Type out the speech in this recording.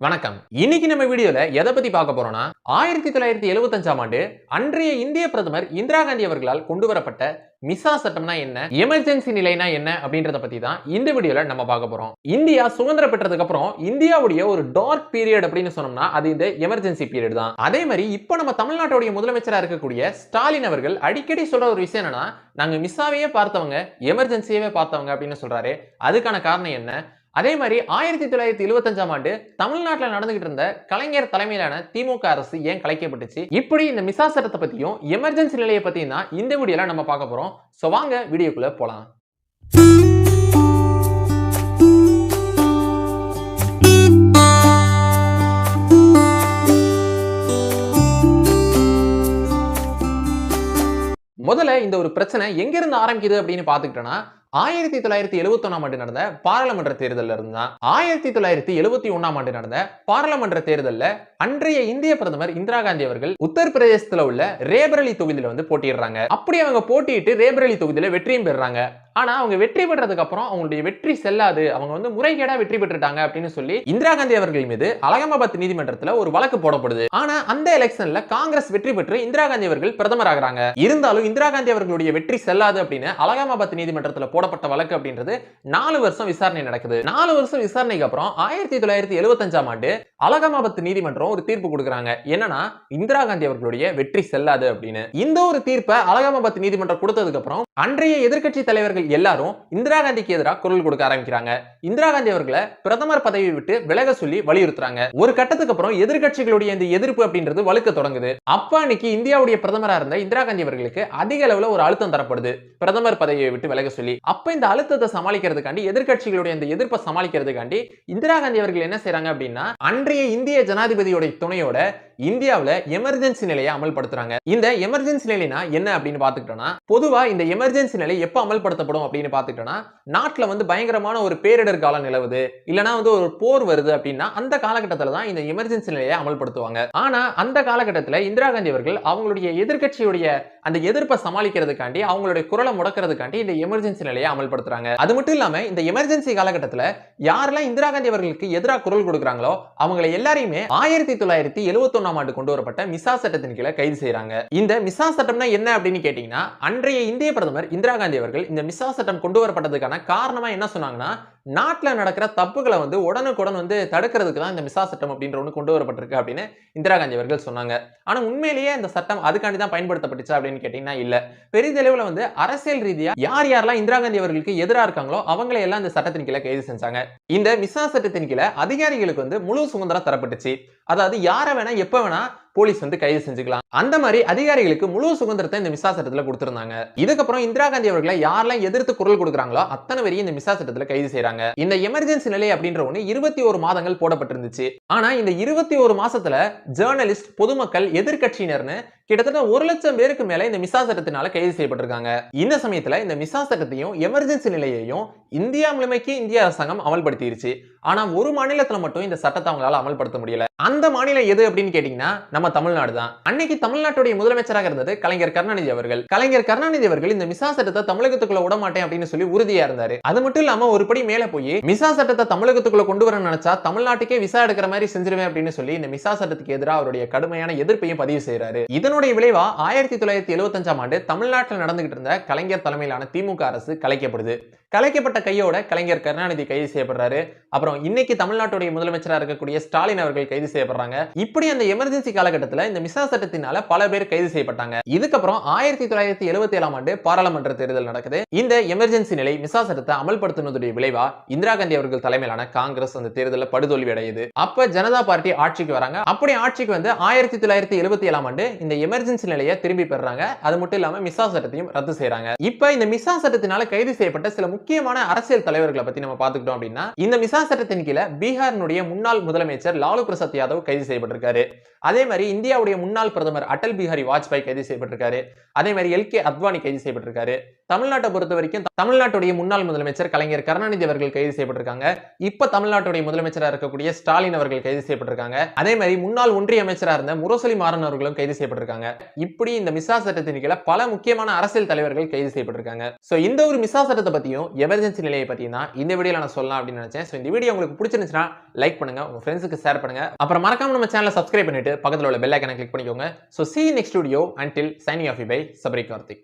வணக்கம். இன்னைக்கு நம்ம வீடியோல எதை பத்தி பார்க்க போறோம்னா 1975ஆம் ஆண்டு அன்றைய இந்திய பிரதமர் இந்திரா காந்தி அவர்களால் கொண்டு வரப்பட்ட மிசா சட்டம்னா என்ன, எமர்ஜென்சி நிலைனா என்ன அப்படின்றத பத்தி தான் இந்த வீடியோல நம்ம பார்க்க போறோம். இந்தியா சுதந்திரம் பெற்றதுக்கு அப்புறம் இந்தியாவுடைய ஒரு டார்க் பீரியட் அப்படின்னு சொன்னோம்னா அது இந்த எமர்ஜென்சி பீரியட் தான். அதே மாதிரி இப்போ நம்ம தமிழ்நாட்டுடைய முதலமைச்சரா இருக்கக்கூடிய ஸ்டாலின் அவர்கள் அடிக்கடி சொல்ற ஒரு விஷயம் என்னன்னா, நாங்க மிசாவையே பார்த்தவங்க, எமர்ஜென்சியவே பார்த்தவங்க அப்படின்னு சொல்றாரு. அதுக்கான காரணம் என்ன? அதே மாதிரி 1975ஆம் ஆண்டு தமிழ்நாட்டில் நடந்துகிட்டு இருந்த கலைஞர் தலைமையிலான திமுக அரசு ஏன் கலைக்கப்பட்டுச்சு, இப்படி இந்த மிசா சட்டத்தை பத்தியும் எமர்ஜென்சி நிலையை பத்தியும் தான் இந்த வீடியோல நம்ம பார்க்க போறோம். சோ வாங்க வீடியோக்குள்ள போலாம். முதல்ல இந்த ஒரு பிரச்சனை எங்க இருந்து ஆரம்பிக்குது அப்படின்னு பாத்துக்கிட்டோம்னா 1971ஆம் ஆண்டு நடந்த பாராளுமன்ற தேர்தல்ல இருந்தா. 1971ஆம் ஆண்டு நடந்த பாராளுமன்ற தேர்தல்ல அன்றைய இந்திய பிரதமர் இந்திரா காந்தி அவர்கள் உத்தரப்பிரதேசத்துல உள்ள ரேபரேலி தொகுதியில வந்து போட்டியிடுறாங்க. அப்படி அவங்க போட்டியிட்டு ரேபரேலி தொகுதியில வெற்றியும் பெறாங்க. ஆனா அவங்க வெற்றி பெற்றதுக்கு அப்புறம் அவங்களுடைய வெற்றி செல்லாது, அவங்க வந்து முறைகேடா வெற்றி பெற்றுட்டாங்க அப்படின்னு சொல்லி இந்திரா காந்தி அவர்கள் மீது அலகாபாத் நீதிமன்றத்துல ஒரு வழக்கு போடப்படுது. ஆனா அந்த எலெக்ஷன்ல காங்கிரஸ் வெற்றி பெற்று இந்திரா காந்தி அவர்கள் பிரதமர் ஆகிறாங்க. இருந்தாலும் இந்திரா காந்தி அவர்களுடைய வெற்றி செல்லாது அப்படின்னு அலகாபாத் நீதிமன்றத்துல போடப்பட்ட வழக்கு அப்படின்றது 4 வருஷம் விசாரணை நடக்குது. 4 வருஷம் விசாரணைக்கு அப்புறம் 1975ஆம் ஆண்டு அலகாபாத் நீதிமன்றம் ஒரு தீர்ப்பு கொடுக்கறாங்க. என்னன்னா இந்திரா காந்தி அவர்களுடைய வெற்றி செல்லாது அப்படின்னு. இந்த ஒரு தீர்ப்பை அலகாபாத் நீதிமன்றம் கொடுத்ததுக்கு அப்புறம் அன்றைய எதிர்க்கட்சி தலைவர்கள் எல்லாரும் இந்திரா காந்திக்கு எதிராக குரல் கொடுக்க ஆரம்பிக்கிறாங்க. இந்திரா காந்தி அவர்களை பிரதமர் பதவி விட்டு விலக சொல்லி வலியுறுத்துறாங்க. ஒரு கட்டத்துக்கு அப்புறம் எதிர்க்கட்சிகளுடைய இந்த எதிர்ப்பு அப்படின்றது வலுக்க தொடங்குது. அப்ப அன்னைக்கு இந்தியாவுடைய பிரதமரா இருந்த இந்திரா காந்தி அவர்களுக்கு அதிக அளவுல ஒரு அழுத்தம் தரப்படுது, பிரதமர் பதவியை விட்டு விலக சொல்லி. அப்ப இந்த அழுத்தத்தை சமாளிக்கிறதுக்காண்டி, எதிர்க்கட்சிகளுடைய இந்த எதிர்ப்பை சமாளிக்கிறதுக்காண்டி இந்திரா காந்தி அவர்கள் என்ன செய்றாங்க அப்படின்னா, அன்றைய இந்திய ஜனாதிபதியோட துணையோட இந்தியாவுல எமர்ஜென்சி நிலையை அமல்படுத்துறாங்க. இந்த எமர்ஜென்சி நிலைனா என்ன அப்படின்னு பாத்துக்கிட்டோம்னா, பொதுவா இந்த எமர்ஜென்சி நிலை எப்ப அமல்படுத்தப்படும் அப்படின்னு பாத்துக்கிட்டோம்னா, நாட்டுல வந்து பயங்கரமான ஒரு பேரிடர் காலம் நிலவுது, இல்லனா வந்து ஒரு போர் வருது அப்படின்னா அந்த காலகட்டத்துல தான் இந்த எமர்ஜென்சி நிலையை அமல்படுத்துவாங்க. ஆனா அந்த காலகட்டத்துல இந்திரா காந்தி அவர்கள் அவங்களுடைய எதிர்க்கட்சியுடைய அந்த எதிர்ப்பை சமாளிக்கிறதுக்காண்டி, அவங்களுடைய குரலை முடக்கிறதுக்காண்டி இந்த எமர்ஜென்சி நிலையை அமல்படுத்துறாங்க. அது மட்டும் இல்லாம இந்த எமர்ஜென்சி காலகட்டத்துல யாரெல்லாம் இந்திரா காந்தி அவர்களுக்கு எதிராக குரல் கொடுக்கறாங்களோ அவங்களை எல்லாரையுமே 1971ஆம் ஆண்டு கொண்டு வரப்பட்ட மிசா சட்டத்தின் கீழ கைது செய்றாங்க. இந்த மிசா சட்டம்னா என்ன அப்படின்னு கேட்டீங்கன்னா, அன்றைய இந்திய பிரதமர் இந்திரா காந்தி அவர்கள் இந்த மிசா சட்டம் கொண்டு வரப்பட்டதுக்கான காரணமா என்ன சொன்னாங்கன்னா, நாட்டுல நடக்கிற தப்புகளை வந்து உடனுக்குடன் வந்து தடுக்கிறதுக்கு தான் இந்த மிசா சட்டம் அப்படின்ற ஒன்று கொண்டு வரப்பட்டிருக்கு அப்படின்னு இந்திரா காந்தி அவர்கள் சொன்னாங்க. ஆனா உண்மையிலேயே இந்த சட்டம் அதுக்காண்டி தான் பயன்படுத்தப்பட்டுச்சு அப்படின்னு கேட்டீங்கன்னா இல்ல. பெரிதளவுல வந்து அரசியல் ரீதியா யார் யாரெல்லாம் இந்திரா காந்தி அவர்களுக்கு எதிராக இருக்காங்களோ அவங்களை எல்லாம் இந்த சட்டத்தின் கீழ கைது செஞ்சாங்க. இந்த மிசா சட்டத்தின் கீழ அதிகாரிகளுக்கு வந்து முழு சுதந்திரம் தரப்பட்டுச்சு. அதாவது யாரை வேணா எப்ப வேணா போலீஸ் வந்து கைது செஞ்சுக்கலாம். அந்த மாதிரி அதிகாரிகளுக்கு முழு சுதந்திரத்தை இந்த மிசா சட்டத்துல கொடுத்திருந்தாங்க. இதுக்கப்புறம் இந்திரா காந்தி அவர்களை யாரெல்லாம் எதிர்த்து குரல் கொடுக்கறாங்களோ அத்தனை பேரையும் இந்த மிசா சட்டத்துல கைது செய்றாங்க. இந்த எமர்ஜென்சி நிலை அப்படின்ற ஒண்ணு 21 மாதங்கள் போடப்பட்டிருந்துச்சு. ஆனா இந்த 21 மாசத்துல ஜேர்னலிஸ்ட், பொதுமக்கள், எதிர்க்கட்சியினர்னு கிட்டத்தட்ட 1 லட்சம் பேருக்கு மேல இந்த மிசா சட்டத்தினால கைது செய்யப்பட்டிருக்காங்க. இந்த சமயத்துல இந்த மிசா சட்டத்தையும் எமர்ஜென்சி நிலையையும் இந்தியா முழுமைக்கு இந்திய அரசாங்கம் அமல்படுத்திருச்சு. ஆனா ஒரு மாநிலத்துல மட்டும் இந்த சட்டத்தை அவங்களால அமல்படுத்த முடியல. அந்த மாநிலம் எது அப்படின்னு கேட்டீங்கன்னா நம்ம தமிழ்நாடு தான். அன்னைக்கு தமிழ்நாட்டுடைய முதலமைச்சராக இருந்தது கலைஞர் கருணாநிதி அவர்கள். கலைஞர் கருணாநிதி அவர்கள் இந்த மிசா சட்டத்தை தமிழகத்துக்குள்ள விட மாட்டேன் அப்படின்னு சொல்லி உறுதியா இருந்தாரு. அது மட்டும் இல்லாம ஒரு படி மேல போய் மிசா சட்டத்தை தமிழகத்துக்குள்ள கொண்டு வர நினைச்சா தமிழ்நாட்டுக்கே விசா எடுக்கிற மாதிரி செஞ்சிருவேன் அப்படின்னு சொல்லி இந்த மிசா சட்டத்துக்கு எதிராக அவருடைய கடுமையான எதிர்ப்பையும் பதிவு செய்யறாரு. இதனுடைய விளைவா 1975ஆம் ஆண்டு தமிழ்நாட்டில் நடந்துகிட்டு இருந்த கலைஞர் தலைமையிலான திமுக அரசு கலைக்கப்படுது. கலைக்கப்பட்ட கையோட கலைஞர் கருணாநிதி கைது செய்யப்படுறாரு. அப்புறம் இன்னைக்கு தமிழ்நாட்டுடைய முதலமைச்சராக இருக்கக்கூடிய ஸ்டாலின் அவர்கள் கைது செய்யப்படுறாங்க. இப்படி அந்த எமர்ஜென்சி காலகட்டத்தில் இந்த மிசா சட்டத்தினால பல பேர் கைது செய்யப்பட்டாங்க. இதுக்கப்புறம் 1977ஆம் ஆண்டு பாராளுமன்ற தேர்தல் நடக்குது. இந்த எமர்ஜென்சி நிலை மிசா சட்டத்தை அமல்படுத்தினதுடைய விளைவா இந்திரா காந்தி அவர்கள் தலைமையிலான காங்கிரஸ் அந்த தேர்தலில் படுதோல்வி அடையுது. அப்ப ஜனதா பார்ட்டி ஆட்சிக்கு வராங்க. அப்படி ஆட்சிக்கு வந்து 1977ஆம் ஆண்டு இந்த எமர்ஜென்சி நிலையை திரும்பி பெறாங்க. அது மட்டும் இல்லாம மிசா சட்டத்தையும் ரத்து செய்யறாங்க. இப்ப இந்த மிசா சட்டத்தினால கைது செய்யப்பட்ட சில முக்கியமான அரசியல் தலைவர்களை பத்தி நம்ம பாத்துக்கிட்டோம் அப்படின்னா, இந்த மிசா சட்டத்தின் கீழ பீகாரினுடைய முன்னாள் முதலமைச்சர் லாலு பிரசாத் யாதவ் கைது செய்யப்பட்டிருக்காரு. அதே மாதிரி இந்தியாவுடைய முன்னாள் பிரதமர் அடல் பிஹாரி வாஜ்பாய் கைது செய்யப்பட்டிருக்காரு. அதே மாதிரி எல்கே அத்வானி கைது செய்யப்பட்டிருக்காரு. தமிழ்நாட்டை பொறுத்த வரைக்கும் தமிழ்நாட்டுடைய முன்னாள் முதலமைச்சர் கலைஞர் கருணாநிதி அவர்கள் கைது செய்யப்பட்டிருக்காங்க. இப்ப தமிழ்நாட்டுடைய முதலமைச்சராக இருக்கக்கூடிய ஸ்டாலின் அவர்கள் கைது செய்யப்பட்டிருக்காங்க. அதே மாதிரி முன்னாள் ஒன்றிய அமைச்சராக இருந்த முரசொலி மாறன் அவர்களும் கைது செய்யப்பட்டிருக்காங்க. செய்யப்பட்டிருக்காங்க. இப்படி இந்த மிசா சட்டத்தின் கீழ பல முக்கியமான அரசியல் தலைவர்கள் கைது செய்யப்பட்டிருக்காங்க. சோ இந்த ஒரு மிசா சட்டத்தை பத்தியும் எமர்ஜென்சி நிலையை பத்தியும் தான் இந்த வீடியோல நான் சொல்லலாம் அப்படின்னு நினைச்சேன். சோ இந்த வீடியோ உங்களுக்கு பிடிச்சிருந்துச்சுன்னா லைக் பண்ணுங்க, உங்க ஃப்ரெண்ட்ஸ்க்கு ஷேர் பண்ணுங்க. அப்புறம் மறக்காம நம்ம சேனலை சப்ஸ்கிரைப் பண்ணிட்டு பக்கத்துல உள்ள பெல் ஐகானை கிளிக் பண்ணிக்கோங்க. So see you next video. Until signing off by Sabri Karthik.